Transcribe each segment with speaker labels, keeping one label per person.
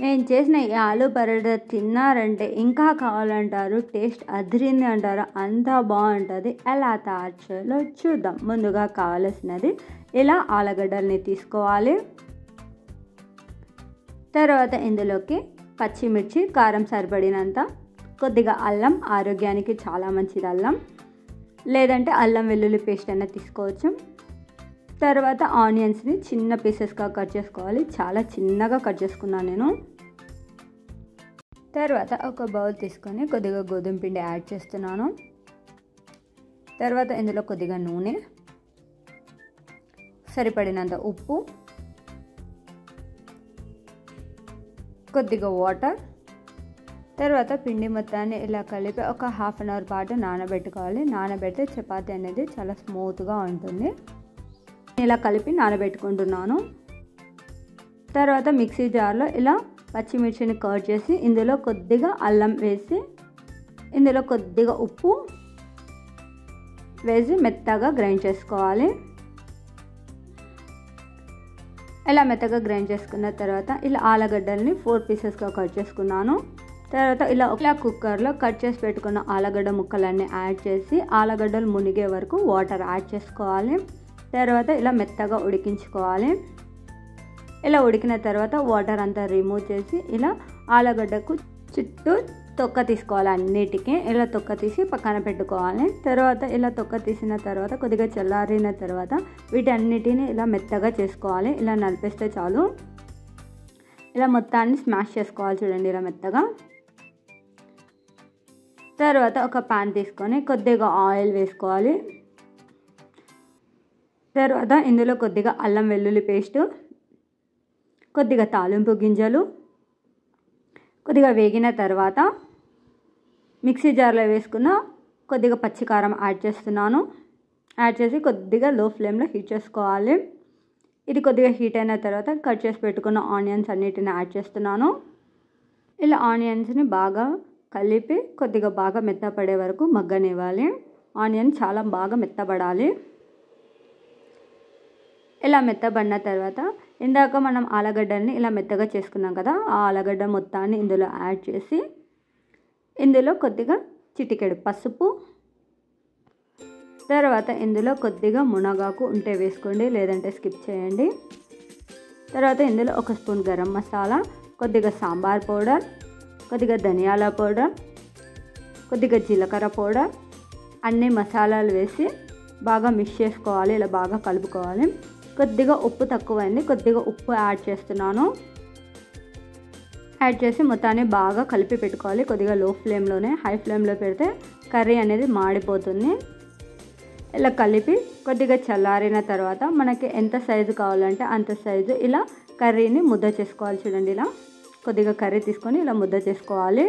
Speaker 1: నేను చేసిన ఈ ఆలు పరోటా తిన్నారంటే ఇంకా కావాలంటారు. టేస్ట్ అదిరింది అంటారు. అంతా బాగుంటుంది. ఎలా తయారు చేయాలో చూద్దాం. ముందుగా కావలసినది ఇలా ఆలుగడ్డల్ని తీసుకోవాలి. తర్వాత ఇందులోకి పచ్చిమిర్చి, కారం సరిపడినంత, కొద్దిగా అల్లం, ఆరోగ్యానికి చాలా మంచిది అల్లం, లేదంటే అల్లం వెల్లుల్లి పేస్ట్ అయినా తీసుకోవచ్చు. తర్వాత ఆనియన్స్ని చిన్న పీసెస్గా కట్ చేసుకోవాలి. చాలా చిన్నగా కట్ చేసుకున్నాను నేను. తర్వాత ఒక బౌల్ తీసుకొని కొద్దిగా గోధుమ పిండి యాడ్ చేస్తున్నాను. తర్వాత ఇందులో కొద్దిగా నూనె, సరిపడినంత ఉప్పు, కొద్దిగా వాటర్, తర్వాత పిండి మొత్తాన్ని ఇలా కలిపి ఒక హాఫ్ అన్ అవర్ పాటు నానబెట్టుకోవాలి. నానబెడితే చపాతీ అనేది చాలా స్మూత్గా ఉంటుంది. ఇలా కలిపి నానబెట్టుకుంటున్నాను. తర్వాత మిక్సీ జార్లో ఇలా పచ్చిమిర్చిని కట్ చేసి ఇందులో కొద్దిగా అల్లం వేసి, ఇందులో కొద్దిగా ఉప్పు వేసి మెత్తగా గ్రైండ్ చేసుకోవాలి. ఇలా మెత్తగా గ్రైండ్ చేసుకున్న తర్వాత ఇలా ఆలుగడ్డల్ని 4 పీసెస్గా కట్ చేసుకున్నాను. తర్వాత ఇలా కుక్కర్లో కట్ చేసి పెట్టుకున్న ఆలుగడ్డ ముక్కలన్నీ యాడ్ చేసి ఆలుగడ్డలు మునిగే వరకు వాటర్ యాడ్ చేసుకోవాలి. తర్వాత ఇలా మెత్తగా ఉడికించుకోవాలి. ఇలా ఉడికిన తర్వాత వాటర్ అంతా రిమూవ్ చేసి ఇలా ఆలుగడ్డకు చుట్టూ తొక్క తీసుకోవాలి. అన్నిటికీ ఇలా తొక్క తీసి పక్కన పెట్టుకోవాలి. తర్వాత ఇలా తొక్క తీసిన తర్వాత కొద్దిగా చల్లారిన తర్వాత వీటన్నిటిని ఇలా మెత్తగా చేసుకోవాలి. ఇలా నలిపేస్తే చాలు. ఇలా మొత్తాన్ని స్మాష్ చేసుకోవాలి. చూడండి ఇలా మెత్తగా. తర్వాత ఒక పాన్ తీసుకొని కొద్దిగా ఆయిల్ వేసుకోవాలి. తర్వాత ఇందులో కొద్దిగా అల్లం వెల్లుల్లి పేస్ట్, కొద్దిగా తాలింపు గింజలు, కొద్దిగా వేగిన తర్వాత మిక్సీ జార్లో వేసుకున్న కొద్దిగా పచ్చికారం యాడ్ చేస్తున్నాను. యాడ్ చేసి కొద్దిగా లో ఫ్లేమ్లో హీట్ చేసుకోవాలి. ఇది కొద్దిగా హీట్ అయిన తర్వాత కట్ చేసి పెట్టుకున్న ఆనియన్స్ అన్నిటిని యాడ్ చేస్తున్నాను. ఇలా ఆనియన్స్ని బాగా కలిపి కొద్దిగా బాగా మెత్తపడే వరకు మగ్గనివ్వాలి. ఆనియన్ చాలా బాగా మెత్తబడాలి. ఇలా మెత్తబడిన తర్వాత ఇందాక మనం ఆలుగడ్డల్ని ఇలా మెత్తగా చేసుకున్నాం కదా, ఆ ఆలుగడ్డ మొత్తాన్ని ఇందులో యాడ్ చేసి ఇందులో కొద్దిగా చిటికెడు పసుపు, తర్వాత ఇందులో కొద్దిగా మునగాకు ఉంటే వేసుకోండి, లేదంటే స్కిప్ చేయండి. తర్వాత ఇందులో 1 స్పూన్ గరం మసాలా, కొద్దిగా సాంబార్ పౌడర్, కొద్దిగా ధనియాల పౌడర్, కొద్దిగా జీలకర్ర పౌడర్, అన్ని మసాలాలు వేసి బాగా మిక్స్ చేసుకోవాలి. ఇలా బాగా కలుపుకోవాలి. కొద్దిగా ఉప్పు తక్కువైంది, కొద్దిగా ఉప్పు యాడ్ చేస్తున్నాను. యాడ్ చేసి మొత్తాన్ని బాగా కలిపి పెట్టుకోవాలి. కొద్దిగా లో ఫ్లేమ్లోనే, హై ఫ్లేమ్లో పెడితే కర్రీ అనేది మాడిపోతుంది. ఇలా కలిపి కొద్దిగా చల్లారిన తర్వాత మనకి ఎంత సైజు కావాలంటే అంత సైజు ఇలా కర్రీని ముద్ద చేసుకోవాలి. చూడండి ఇలా కొద్దిగా కర్రీ తీసుకొని ఇలా ముద్ద చేసుకోవాలి.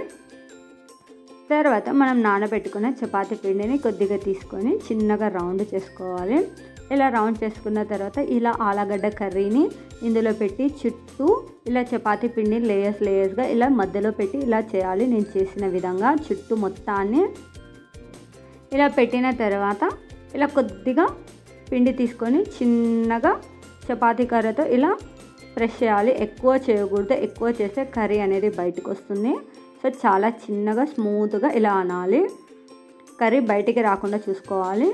Speaker 1: తర్వాత మనం నానబెట్టుకున్న చపాతీ పిండిని కొద్దిగా తీసుకొని చిన్నగా రౌండ్ చేసుకోవాలి. ఇలా రౌండ్ చేసుకున్న తర్వాత ఇలా ఆలుగడ్డ కర్రీని ఇందులో పెట్టి చుట్టూ ఇలా చపాతీ పిండి లేయర్స్గా ఇలా మధ్యలో పెట్టి ఇలా చేయాలి. నేను చేసిన విధంగా చుట్టూ మొత్తాన్ని ఇలా పెట్టిన తర్వాత ఇలా కొద్దిగా పిండి తీసుకొని చిన్నగా చపాతీ కర్రతో ఇలా ప్రెస్ చేయాలి. ఎక్కువ చేయకూడదు, ఎక్కువ చేస్తే కర్రీ అనేది బయటకు వస్తుంది. సో చాలా చిన్నగా స్మూత్గా ఇలా అనాలి. కర్రీ బయటికి రాకుండా చూసుకోవాలి.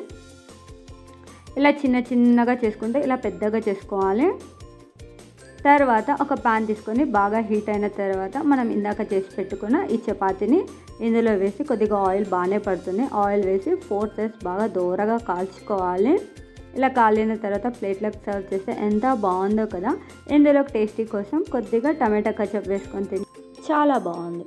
Speaker 1: ఇలా చిన్నగా చేసుకుంటే ఇలా పెద్దగా చేసుకోవాలి. తర్వాత ఒక పాన్ తీసుకొని బాగా హీట్ అయిన తర్వాత మనం ఇందాక చేసి పెట్టుకున్న ఈ చపాతీని ఇందులో వేసి కొద్దిగా ఆయిల్ బాగానే పడుతుంది. ఆయిల్ వేసి 4 సైడ్స్ బాగా దూరగా కాల్చుకోవాలి. ఇలా కాలిన తర్వాత ప్లేట్లకు సర్వ్ చేస్తే ఎంత బాగుందో కదా. ఇందులో టేస్టీ కోసం కొద్దిగా టమాటా కచప్ వేసుకొని తిని చాలా బాగుంది.